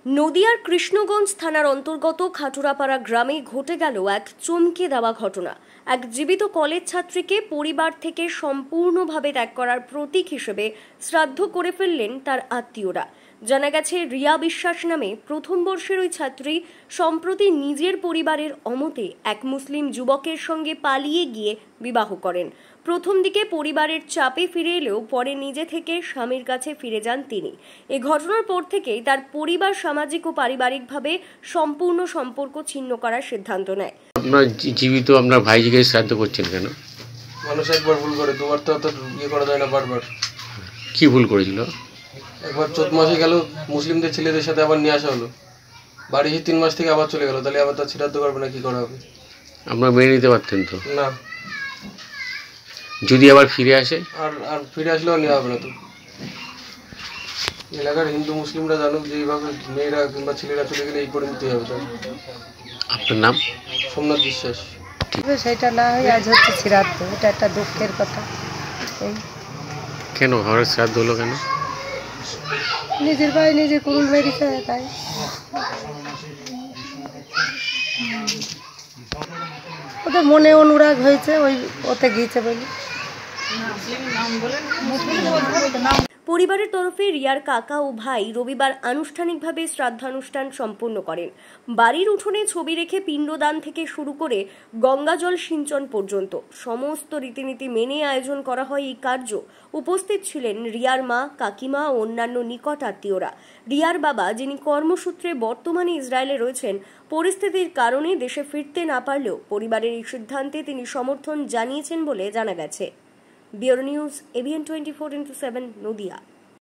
নদিয়ার কৃষ্ণগঞ্জ থানার অন্তর্গত খাটুরাপাড়া গ্রামে ঘটে গেল এক চমকে দেওয়া ঘটনা। এক জীবিত কলেজ ছাত্রীকে পরিবার থেকে সম্পূর্ণভাবে ত্যাগ করার প্রতীক হিসেবে শ্রাদ্ধ করে ফেললেন তার আত্মীয়রা। জানা গেছে, রিয়া বিশ্বাস নামে প্রথম বর্ষের ওই ছাত্রী সম্প্রতি নিজের পরিবারের অমতে এক মুসলিম যুবকের সঙ্গে পালিয়ে গিয়ে বিবাহ করেন। প্রথম দিকে পরিবারের চাপে ফিরে এলেও পরে নিজে থেকে স্বামীর কাছে ফিরে যান তিনি। এই ঘটনার পর থেকেই তার পরিবার সামাজিক ও পারিবারিকভাবে সম্পূর্ণ সম্পর্ক ছিন্ন করার সিদ্ধান্ত নেয়। আপনার জীবিত আপনার ভাইজিকে শ্রাদ্ধ করছেন কেন? মানুষ একবার ভুল করে, দুবার তো ইয়ে করা যায় না। বারবার কি ভুল করেছিল? একবার 14 মাসে গেল, মুসলিমদের ছেলেদের সাথে আবার নিয়ে আসা হলো। বাড়ি 3 মাস থেকে আবার চলে গেল, তাহলে আবার তার শ্রাদ্ধ করবে না, কি করা হবে? আপনারা মেনে নিতে পারতেন তো? না। যদি আবার ফিরে আসে? আর ফিরে আসলেও নেওয়া হবে না তো। এলাকার হিন্দু মুসলিমরা জানুক যে এইভাবে মেয়েরা কিংবা ছেলেরা চলে গেলে এই করে নিতে হবে। তাই। আপনার নাম? সোমনাথ বিশ্বাস। সেটা না হয়ে আজ হচ্ছে শ্রাদ্ধ, এটা একটা দুঃখের কথা। কেন ঘরের শ্রাদ্ধ হলো কেন? নিজের ভাই নিজে কুরুল মেরেছে, তাই ওদের মনে অনুরাগ হয়েছে, ওই ওতে গিয়েছে বলে। পরিবারের তরফে রিয়ার কাকা ও ভাই রবিবার আনুষ্ঠানিকভাবে শ্রাদ্ধানুষ্ঠান সম্পন্ন করেন। বাড়ির উঠোনে ছবি রেখে পিণ্ডদান থেকে শুরু করে গঙ্গাজল সিঞ্চন পর্যন্ত সমস্ত রীতিনীতি মেনে আয়োজন করা হয় এই কার্য। উপস্থিত ছিলেন রিয়ার মা, কাকিমা ও অন্যান্য নিকট আত্মীয়রা। রিয়ার বাবা, যিনি কর্মসূত্রে বর্তমানে ইসরায়েলে রয়েছেন, পরিস্থিতির কারণে দেশে ফিরতে না পারলেও পরিবারের এই সিদ্ধান্তে তিনি সমর্থন জানিয়েছেন বলে জানা গেছে। Bureau news, ABN 24/7 Nadia.